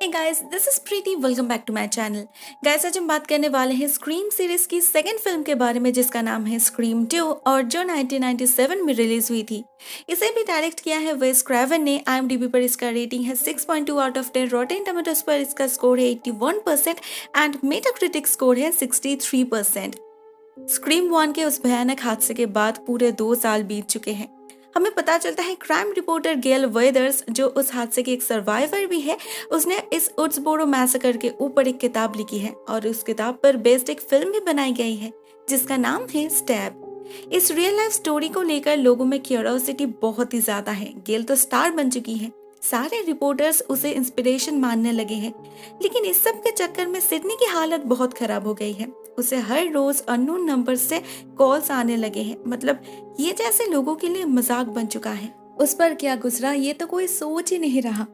Hey guys, this is Preeti. Welcome back to my channel. Guys, आज हम बात करने वाले हैं स्क्रीम सीरीज की सेकंड फिल्म के बारे में, जिसका नाम है स्क्रीम 2 और जो 1997 में रिलीज हुई थी। इसे भी डायरेक्ट किया है वेस क्रेवन ने। IMDb पर इसका रेटिंग है 6.2 आउट ऑफ 10। रॉटेन टोमेटोज पर इसका स्कोर है 81% एंड मेटाक्रिटिक स्कोर है 63%। स्क्रीम 1 के उस भयानक हादसे के बाद पूरे 2 साल बीत चुके हैं। हमें पता चलता है क्राइम रिपोर्टर गेल वेदर्स, जो उस हादसे की एक सर्वाइवर भी है, उसने इस उड्सबोरो मैसेकर के ऊपर एक किताब लिखी है और उस किताब पर बेस्ड एक फिल्म भी बनाई गई है जिसका नाम है स्टैब। इस रियल लाइफ स्टोरी को लेकर लोगों में क्यूरियोसिटी बहुत ही ज्यादा है। गेल तो स्टार बन चुकी है, सारे रिपोर्टर्स उसे इंस्पिरेशन मानने लगे हैं। लेकिन इस सब के चक्कर में सिडनी की हालत बहुत खराब हो गई है। उसे हर रोज अननोन नंबर से कॉल्स आने लगे हैं। मतलब ये जैसे लोगों के लिए मजाक बन चुका है। उस पर क्या गुजरा ये तो कोई सोच ही नहीं रहा।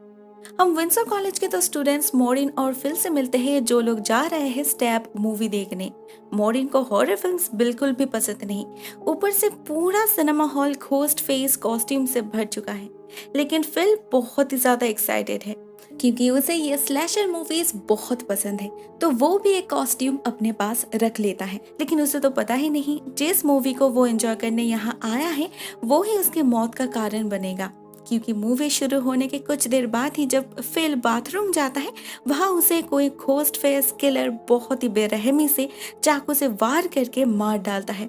हम विंसर कॉलेज के तो स्टूडेंट्स मॉरिन और फिल से मिलते हैं, जो लोग जा रहे हैं स्टैब मूवी देखने। मॉरिन को हॉरर फिल्म्स बिल्कुल भी पसंद नहीं। ऊपर से पूरा cinema hall ghost face costume से भर चुका है। लेकिन फिल बहुत ही ज्यादा एक्साइटेड है क्योंकि उसे ये स्लैशर मूवीज बहुत पसंद है, तो वो भी एक कॉस्ट्यूम अपने पास रख लेता है। लेकिन उसे तो पता ही नहीं जिस मूवी को वो एंजॉय करने यहाँ आया है वो ही उसकी मौत का कारण बनेगा। क्योंकि मूवी शुरू होने के कुछ देर बाद ही जब फिल बाथरूम जाता है, वहाँ उसे कोई घोस्ट फेस किलर बहुत ही बेरहमी से चाकू से वार करके मार डालता है।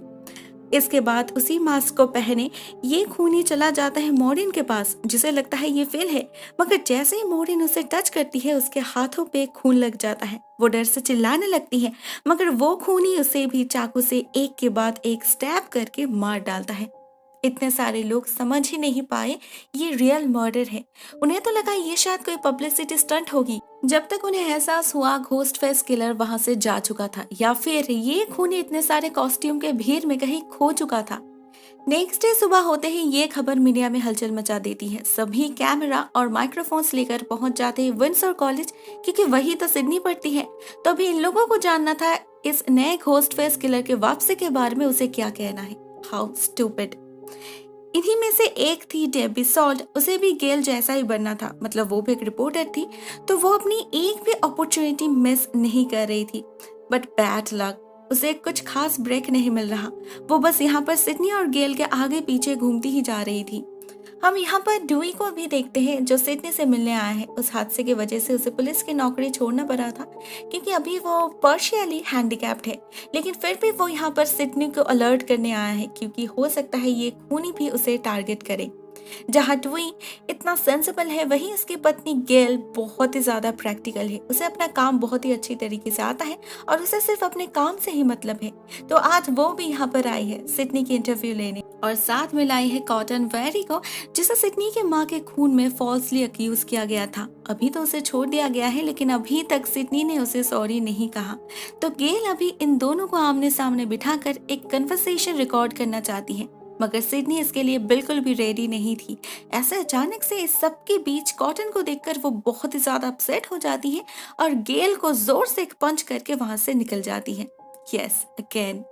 इसके बाद उसी मास्क को पहने ये खूनी चला जाता है मॉरिन के पास, जिसे लगता है ये फिल है। मगर जैसे ही मॉरिन उसे टच करती है, उसके हाथों पे खून लग जाता है। वो डर से चिल्लाने लगती है, मगर वो खूनी उसे भी चाकू से एक के बाद एक स्टैब करके मार डालता है। इतने सारे लोग समझ ही नहीं पाए ये रियल मर्डर है। उन्हें तो लगा ये शायद कोई पब्लिसिटी स्टंट होगी, जब तक उन्हें एहसास हुआ घोस्ट फेस किलर वहां से जा चुका था, या फिर ये खूनी इतने सारे कॉस्ट्यूम के भीड़ में कहीं खो चुका था। नेक्स्ट डे सुबह होते ही ये खबर मीडिया में हलचल मचा देती है। सभी कैमरा और माइक्रोफोन्स लेकर पहुंच जाते हैं विंसर कॉलेज, क्योंकि वही तो सिडनी पड़ती है। तो अभी इन लोगों को जानना था इस नए घोस्ट फेस किलर के वापसी के बारे में उसे क्या कहना है। How stupid. इन्हीं में से एक थी डेबी सॉल्ट। उसे भी गेल जैसा ही बनना था, मतलब वो भी एक रिपोर्टर थी, तो वो अपनी एक भी अपॉर्चुनिटी मिस नहीं कर रही थी। बट बैड लक, उसे कुछ खास ब्रेक नहीं मिल रहा। वो बस यहाँ पर सिडनी और गेल के आगे पीछे घूमती ही जा रही थी। हम यहाँ पर ड्यूई को भी देखते हैं, जो सिडनी से मिलने आया है। उस हादसे की वजह से उसे पुलिस की नौकरी छोड़ना पड़ा था, क्योंकि अभी वो पार्शियली हैंडीकैप्ड है। लेकिन फिर भी वो यहाँ पर सिडनी को अलर्ट करने आया है, क्योंकि हो सकता है ये खूनी भी उसे टारगेट करे। जहाँ ड्यूई इतना सेंसिबल है, वहीं उसकी पत्नी गेल बहुत ही ज्यादा प्रैक्टिकल है। उसे अपना काम बहुत ही अच्छी तरीके से आता है और उसे सिर्फ अपने काम से ही मतलब है। तो आज वो भी यहाँ पर आई है सिडनी की इंटरव्यू लेने, और साथ में लाई है कॉटन वेरी को, जिसे सिडनी के माँ के खून में फॉल्सली अक्यूज किया गया था। अभी तो उसे छोड़ दिया गया है, लेकिन अभी तक सिडनी ने उसे सॉरी नहीं कहा। तो गेल अभी इन दोनों को आमने सामने बिठाकर एक कन्वर्सेशन रिकॉर्ड करना चाहती है, मगर सिडनी इसके लिए बिल्कुल भी रेडी नहीं थी। ऐसे अचानक से इस सब के बीच कॉटन को देखकर वो बहुत ही ज्यादा अपसेट हो जाती है और गेल को जोर से एक पंच करके वहां से निकल जाती है। Yes, again.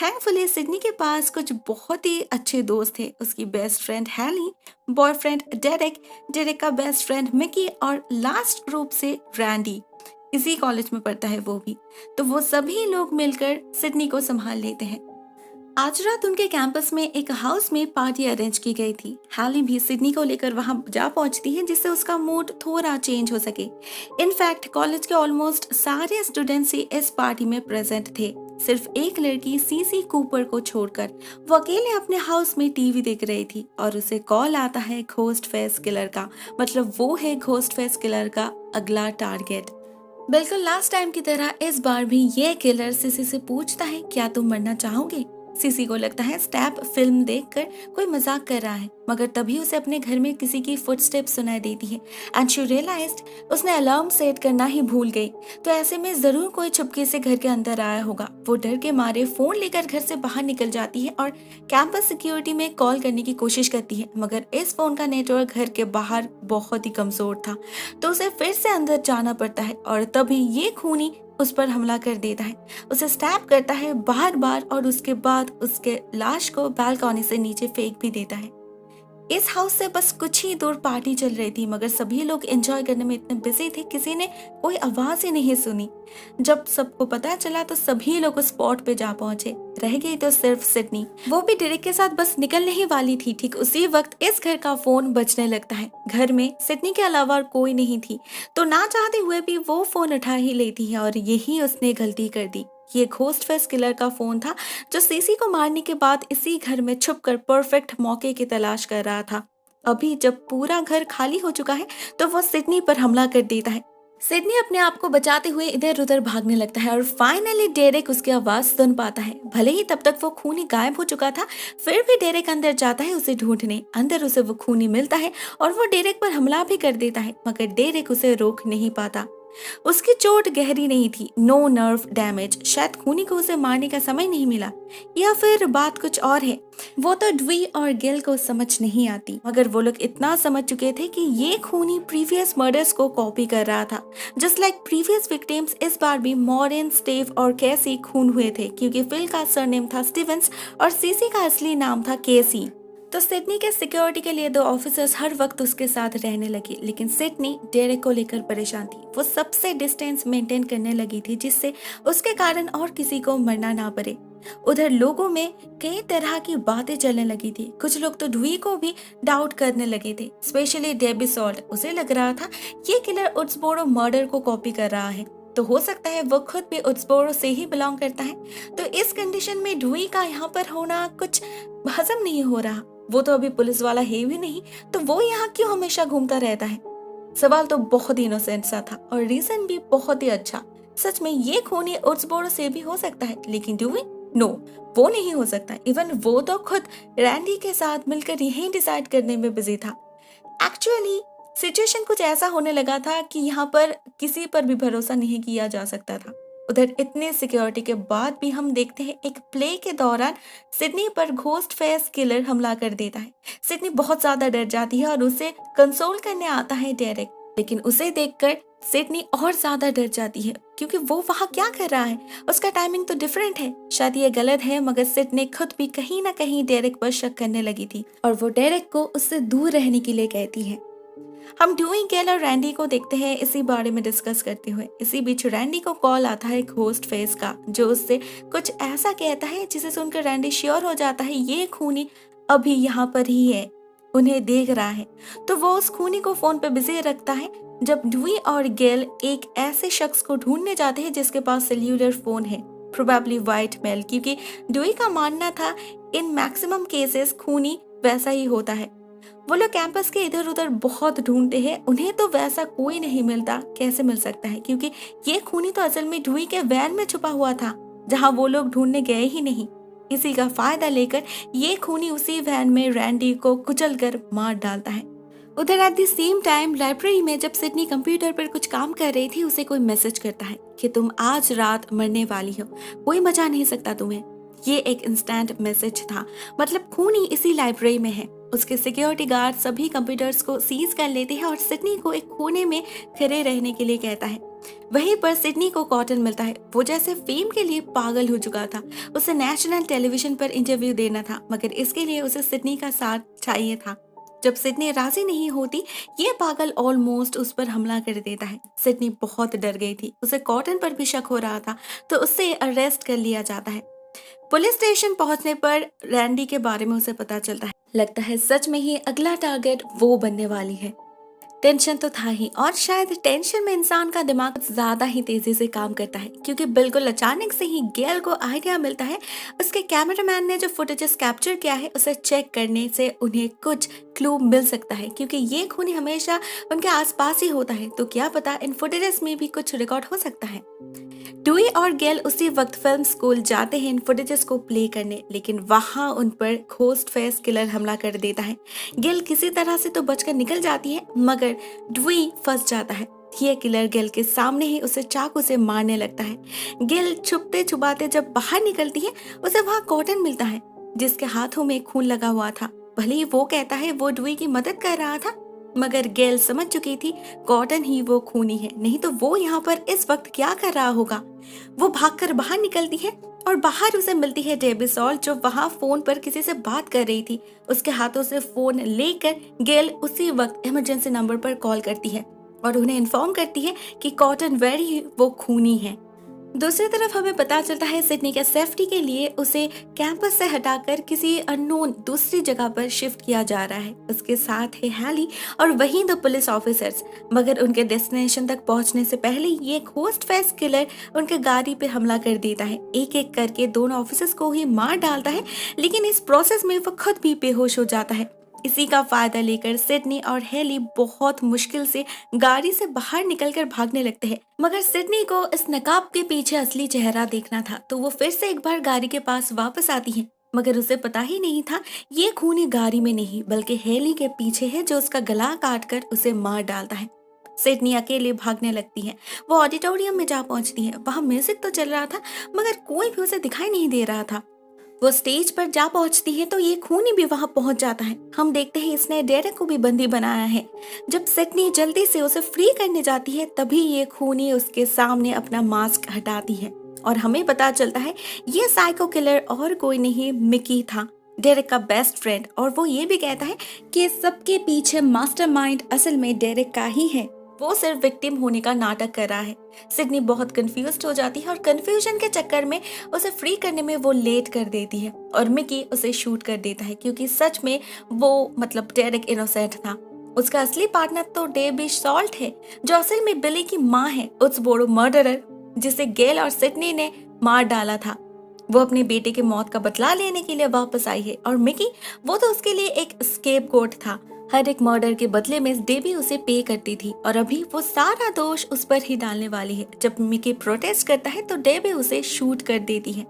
थैंकफुली सिडनी के पास कुछ बहुत ही अच्छे दोस्त थे। उसकी best friend Hailey, boyfriend Derek, Derek का बेस्ट फ्रेंड मिकी, और लास्ट ग्रुप से रैंडी। इसी कॉलेज में पढ़ता है वो भी। तो वो सभी लोग मिलकर सिडनी को संभाल लेते हैं। आज रात उनके कैंपस में एक हाउस में पार्टी अरेंज की गई थी। हैली भी सिडनी को लेकर वहां जा पहुंचती है, जिससे उसका मूड थोड़ा चेंज हो सके। इनफैक्ट कॉलेज के ऑलमोस्ट सारे स्टूडेंट्स ही इस पार्टी में प्रेजेंट थे। सिर्फ एक लड़की सीसी कूपर को छोड़कर। वो अकेले अपने हाउस में टीवी देख रही थी और उसे कॉल आता है घोस्ट फेस किलर का। मतलब वो है घोस्ट फेस किलर का अगला टारगेट। बिल्कुल लास्ट टाइम की तरह इस बार भी ये किलर सीसी से पूछता है, क्या तुम मरना चाहोगे? सीसी को लगता है स्टैब फिल्म देखकर कोई मजाक कर रहा है, मगर तभी उसे अपने घर में किसी की फुटस्टेप सुनाई देती है एंड शी रियलाइज्ड उसने अलार्म सेट करना ही भूल गई। तो ऐसे में जरूर कोई छुपके से घर के अंदर आया होगा। वो डर के मारे फोन लेकर घर से बाहर निकल जाती है और कैंपस सिक्योरिटी में कॉल करने की कोशिश करती है, मगर इस फोन का नेटवर्क घर के बाहर बहुत ही कमजोर था। तो उसे फिर से अंदर जाना पड़ता है और तभी ये खूनी उस पर हमला कर देता है। उसे स्टैब करता है बार बार और उसके बाद उसके लाश को बालकनी से नीचे फेंक भी देता है। इस हाउस से बस कुछ ही दूर पार्टी चल रही थी, मगर सभी लोग एंजॉय करने में इतने बिजी थे, किसी ने कोई आवाज ही नहीं सुनी। जब सबको पता चला तो सभी लोग उस स्पॉट पे जा पहुंचे। रह गई तो सिर्फ सिडनी, वो भी डेरेक के साथ बस निकलने ही वाली थी। ठीक उसी वक्त इस घर का फोन बजने लगता है। घर में सिडनी के अलावा कोई नहीं थी, तो ना चाहते हुए भी वो फोन उठा ही लेती है और यही उसने गलती कर दी। ये घोस्ट फेस किलर का फोन था, जो सीसी को मारने के बाद इसी घर में छुपकर परफेक्ट मौके की तलाश कर रहा था। अभी जब पूरा घर खाली हो चुका है तो वो सिडनी पर हमला कर देता है। सिडनी अपने आप को बचाते हुए इधर उधर भागने लगता है और फाइनली डेरेक उसकी आवाज सुन पाता है। भले ही तब तक वो खूनी गायब हो चुका था, फिर भी डेरेक अंदर जाता है उसे ढूंढने। अंदर उसे वो खूनी मिलता है और वो डेरेक पर हमला भी कर देता है, मगर डेरेक उसे रोक नहीं पाता। उसकी चोट गहरी नहीं थी, नो नर्व डैमेज। शायद खूनी को उसे मारने का समय नहीं मिला, या फिर बात कुछ और है। वो तो ड्वी और गिल को समझ नहीं आती, मगर वो लोग इतना समझ चुके थे कि ये खूनी प्रीवियस मर्डर्स को कॉपी कर रहा था। जस्ट लाइक प्रीवियस विक्टिम्स, इस बार भी मॉरिन, स्टीव और कैसी खून हुए थे, क्योंकि फिल का सरनेम था स्टीवेंस और सीसी का असली नाम था केसी। तो सिडनी के सिक्योरिटी के लिए 2 ऑफिसर्स हर वक्त उसके साथ रहने लगे, लेकिन सिडनी डेरेक को लेकर परेशान थी। वो सबसे डिस्टेंस मेंटेन करने लगी थी, जिससे उसके कारण और किसी को मरना ना पड़े। उधर लोगों में कई तरह की बातें चलने लगी थी। कुछ लोग तो ड्वी को भी डाउट करने लगे थे, स्पेशली डेबी सॉल्ट। उसे लग रहा था ये किलर उड्सबोरो मर्डर को कॉपी कर रहा है, तो हो सकता है वो खुद भी उड्सबोरो से ही बिलोंग करता है। तो इस कंडीशन में ड्वी का यहाँ पर होना कुछ हजम नहीं हो रहा। वो तो अभी पुलिस वाला है भी नहीं, तो वो यहाँ क्यों हमेशा घूमता रहता है? सवाल तो बहुत ही इनोसेंट सा था और रीजन भी बहुत ही अच्छा। सच में ये खूनी उड्सबोरो से भी हो सकता है, लेकिन ड्यूई नो, वो नहीं हो सकता। इवन वो तो खुद रैंडी के साथ मिलकर यही डिसाइड करने में बिजी था। एक्चुअली सिचुएशन कुछ ऐसा होने लगा था कि यहाँ पर किसी पर भी भरोसा नहीं किया जा सकता था। उधर इतने सिक्योरिटी के बाद भी हम देखते हैं एक प्ले के दौरान सिडनी पर घोस्ट फेस किलर हमला कर देता है। सिडनी बहुत ज्यादा डर जाती है और उसे कंसोल करने आता है डेरेक, लेकिन उसे देखकर सिडनी और ज्यादा डर जाती है, क्योंकि वो वहाँ क्या कर रहा है। उसका टाइमिंग तो डिफरेंट है। शायद ये गलत है, मगर सिडनी खुद भी कहीं ना कहीं डेरेक पर शक करने लगी थी और वो डेरेक को उससे दूर रहने के लिए कहती है। हम ड्यूई, गेल और रैंडी को देखते हैं इसी बारे में डिस्कस करते हुए। इसी बीच रैंडी को कॉल आता है घोस्ट फेस का, जो उससे कुछ ऐसा कहता है जिसे सुनकर रैंडी श्योर हो जाता है ये खूनी अभी यहाँ पर ही है, उन्हें देख रहा है। तो वो उस खूनी को फोन पे बिजी रखता है। जब ड्यूई और गेल एक ऐसे शख्स को ढूंढने जाते हैं जिसके पास सेल्यूलर फोन है, प्रोबेबली व्हाइट मेल, क्योंकि ड्यूई का मानना था इन मैक्सिमम केसेस खूनी वैसा ही होता है। वो लोग कैंपस के इधर उधर बहुत ढूंढते हैं, उन्हें तो वैसा कोई नहीं मिलता। कैसे मिल सकता है, क्योंकि ये खूनी तो असल में ड्यूई के वैन में छुपा हुआ था, जहां वो लोग ढूंढने गए ही नहीं। इसी का फायदा लेकर ये खूनी उसी वैन में रैंडी को कुचल कर मार डालता है। उधर at the same time library में जब सिडनी कंप्यूटर पर कुछ काम कर रही थी, उसे कोई मैसेज करता है कि तुम आज रात मरने वाली हो, कोई बचा नहीं सकता तुम्हें। ये एक इंस्टेंट मैसेज था, मतलब खूनी इसी लाइब्रेरी में है। उसके सिक्योरिटी गार्ड सभी कंप्यूटर्स को सीज कर लेते हैं और सिडनी को एक कोने में खड़े रहने के लिए कहता है। वहीं पर सिडनी को कॉटन मिलता है। वो जैसे फेम के लिए पागल हो चुका था। उसे नेशनल टेलीविजन पर इंटरव्यू देना था, मगर इसके लिए उसे सिडनी का साथ चाहिए था। जब सिडनी राजी नहीं होती, ये पागल ऑलमोस्ट उस पर हमला कर देता है। सिडनी बहुत डर गई थी, उसे कॉटन पर भी शक हो रहा था, तो उससे अरेस्ट कर लिया जाता है। पुलिस स्टेशन पहुंचने पर रैंडी के बारे में उसे पता चलता है। लगता है सच में ही अगला टारगेट वो बनने वाली है। टेंशन तो था ही, और शायद टेंशन में इंसान का दिमाग ज्यादा ही तेजी से काम करता है, क्योंकि बिल्कुल अचानक से ही गेल को आइडिया मिलता है। उसके कैमरामैन ने जो फुटेजेस कैप्चर किया है, उसे चेक करने से उन्हें कुछ क्लू मिल सकता है, क्योंकि ये खूनी हमेशा उनके आसपास ही होता है। तो क्या पता इन फुटेजेस में भी कुछ रिकॉर्ड हो सकता है। ड्यूई और गेल उसी वक्त फिल्म स्कूल जाते हैं इन फुटेजेस को प्ले करने, लेकिन वहां उन पर घोस्ट फेस किलर हमला कर देता है। गेल किसी तरह से तो बचकर निकल जाती है, मगर ड्यूई फंस जाता है। ये किलर गेल के सामने ही उसे चाकू से मारने लगता है। गेल छुपते छुपाते जब बाहर निकलती है, उसे वहां कॉटन मिलता है जिसके हाथों में खून लगा हुआ था। भले ही वो कहता है वो ड्यूई की मदद कर रहा था, मगर गेल समझ चुकी थी कॉटन ही वो खूनी है, नहीं तो वो यहाँ पर इस वक्त क्या कर रहा होगा। वो भागकर बाहर निकलती है और बाहर उसे मिलती है डेबी सॉल्ट, जो वहाँ फोन पर किसी से बात कर रही थी। उसके हाथों से फोन लेकर गेल उसी वक्त इमरजेंसी नंबर पर कॉल करती है और उन्हें इन्फॉर्म करती है कि कॉटन वेरी वो खूनी है। दूसरी तरफ हमें पता चलता है सिडनी के सेफ्टी के लिए उसे कैंपस से हटाकर किसी अननोन दूसरी जगह पर शिफ्ट किया जा रहा है। उसके साथ है हैली और वहीं दो पुलिस ऑफिसर्स। मगर उनके डेस्टिनेशन तक पहुंचने से पहले ये घोस्ट फेस किलर उनके गाड़ी पे हमला कर देता है। एक एक करके दोनों ऑफिसर्स को ही मार डालता है, लेकिन इस प्रोसेस में वो खुद भी बेहोश हो जाता है। इसी का फायदा लेकर सिडनी और हेली बहुत मुश्किल से गाड़ी से बाहर निकलकर भागने लगते हैं। मगर सिडनी को इस नकाब के पीछे असली चेहरा देखना था, तो वो फिर से एक बार गाड़ी के पास वापस आती है। मगर उसे पता ही नहीं था ये खूनी गाड़ी में नहीं बल्कि हेली के पीछे है, जो उसका गला काट कर उसे मार डालता है। सिडनी अकेले भागने लगती है। वो ऑडिटोरियम में जा पहुंचती है। वहां म्यूजिक तो चल रहा था, मगर कोई भी उसे दिखाई नहीं दे रहा था। वो स्टेज पर जा पहुंचती है तो ये खूनी भी वहां पहुंच जाता है। हम देखते हैं इसने डेरेक को भी बंदी बनाया है। जब सिडनी जल्दी से उसे फ्री करने जाती है, तभी ये खूनी उसके सामने अपना मास्क हटाती है और हमें पता चलता है ये साइको किलर और कोई नहीं मिकी था, डेरेक का बेस्ट फ्रेंड। और वो ये भी कहता है कि सबके पीछे मास्टरमाइंड असल में डेरेक का ही है, वो सिर्फ विक्टिम होने का नाटक कर रहा है। सिडनी बहुत कंफ्यूज्ड हो जाती है और कंफ्यूजन के चक्कर में उसे फ्री करने में वो लेट कर देती है और मिकी उसे शूट कर देता है, क्योंकि सच में वो डेरेक इनोसेंट था। उसका असली पार्टनर तो डेबी सॉल्ट है, जो असल में बिली की माँ है, उस बोड़ो मर्डरर जिसे गेल और सिडनी ने मार डाला था। वो अपने बेटे के मौत का बदला लेने के लिए वापस आई है और मिकी वो तो उसके लिए एक स्केपगोट था। हर एक मर्डर के बदले में डेबी उसे पे करती थी और अभी वो सारा दोष उस पर ही डालने वाली है। जब मिकी प्रोटेस्ट करता है तो डेबी उसे शूट कर देती है।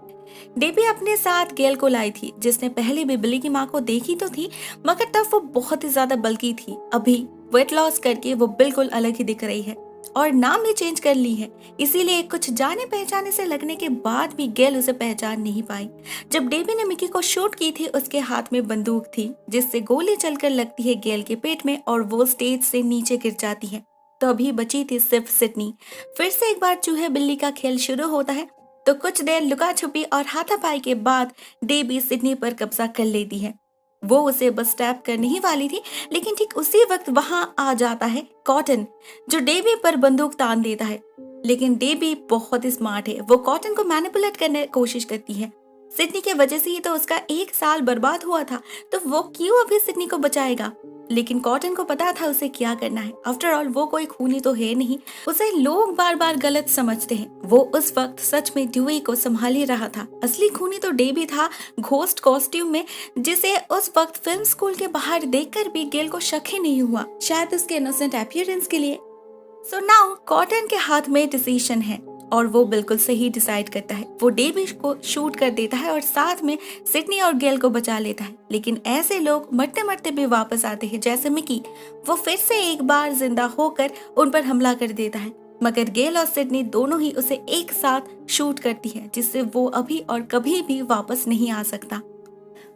डेबी अपने साथ गेल को लाई थी, जिसने पहले भी बिली की माँ को देखी तो थी, मगर तब वो बहुत ही ज्यादा बल्की थी। अभी वेट लॉस करके वो बिल्कुल अलग ही दिख रही है और नाम भी चेंज कर ली है। इसीलिए कुछ जाने पहचाने से लगने के बाद भी गेल उसे पहचान नहीं पाई। जब डेबी ने मिकी को शूट की थी, उसके हाथ में बंदूक थी, जिससे गोली चलकर लगती है गेल के पेट में और वो स्टेज से नीचे गिर जाती है। तो अभी बची थी सिर्फ सिडनी। फिर से एक बार चूहे बिल्ली का खेल शुरू होता है। तो कुछ देर लुका छुपी और हाथापाई के बाद डेबी सिडनी पर कब्जा कर लेती है। वो उसे बस टैप करने ही वाली थी, लेकिन ठीक उसी वक्त वहां आ जाता है कॉटन, जो डेबी पर बंदूक तान देता है। लेकिन डेबी बहुत ही स्मार्ट है, वो कॉटन को मैनिपुलेट करने की कोशिश करती है। सिडनी के वजह से ही तो उसका 1 साल बर्बाद हुआ था, तो वो क्यों अभी सिडनी को बचाएगा। लेकिन कॉटन को पता था उसे क्या करना है। आफ्टर ऑल वो कोई खूनी तो है नहीं, उसे लोग बार बार गलत समझते हैं। वो उस वक्त सच में ड्यूई को संभाल ही रहा था। असली खूनी तो डेबी था, घोस्ट कॉस्ट्यूम में, जिसे उस वक्त फिल्म स्कूल के बाहर देखकर भी गेल को शक ही नहीं हुआ, शायद उसके इनोसेंट अपीयरेंस के लिए। सो नाउ कॉटन के हाथ में डिसीजन है और वो बिल्कुल सही डिसाइड करता है। वो डेबी को शूट कर देता है और साथ में सिडनी और गेल को बचा लेता है। लेकिन ऐसे लोग मरते मरते भी वापस आते हैं, जैसे मिकी। वो फिर से एक बार जिंदा होकर उन पर हमला कर देता है, मगर गेल और सिडनी दोनों ही उसे एक साथ शूट करती है, जिससे वो अभी और कभी भी वापस नहीं आ सकता।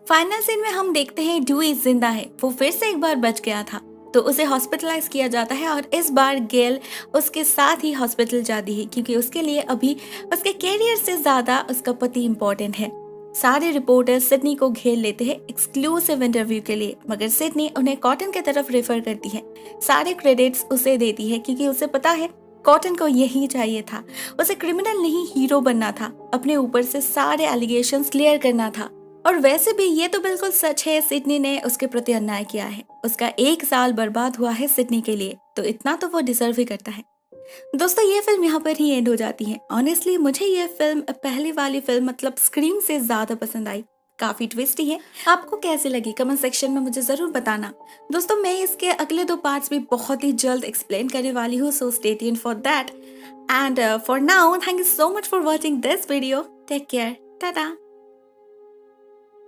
फाइनल सीन में हम देखते हैं ड्यूई जिंदा है। वो फिर से एक बार बच गया था, तो उसे हॉस्पिटलाइज किया जाता है और इस बार गेल उसके साथ ही हॉस्पिटल जाती है, क्योंकि उसके लिए अभी उसके कैरियर से ज्यादा उसका पति इम्पोर्टेंट है। सारे रिपोर्टर्स सिडनी को घेर लेते हैं एक्सक्लूसिव इंटरव्यू के लिए, मगर सिडनी उन्हें कॉटन की तरफ रेफर करती है। सारे क्रेडिट्स उसे देती है, क्योंकि उसे पता है कॉटन को यही चाहिए था। उसे क्रिमिनल नहीं हीरो बनना था, अपने ऊपर से सारे एलिगेशंस क्लियर करना था। और वैसे भी ये तो बिल्कुल सच है, सिडनी ने उसके प्रति अन्याय किया है। उसका 1 साल बर्बाद हुआ है सिडनी के लिए, तो इतना तो वो डिजर्व ही करता है। दोस्तों, ये फिल्म यहाँ पर ही एंड हो जाती है। ऑनेस्टली मुझे ये फिल्म पहली वाली फिल्म स्क्रीम से ज्यादा पसंद आई। काफी ट्विस्टी है। आपको कैसी लगी कमेंट सेक्शन में मुझे जरूर बताना। दोस्तों, मैं इसके अगले 2 पार्ट्स भी बहुत ही जल्द एक्सप्लेन करने वाली हूँ, so stay tuned for that. And for now, thank you so much for watching this video. Take care, Tata.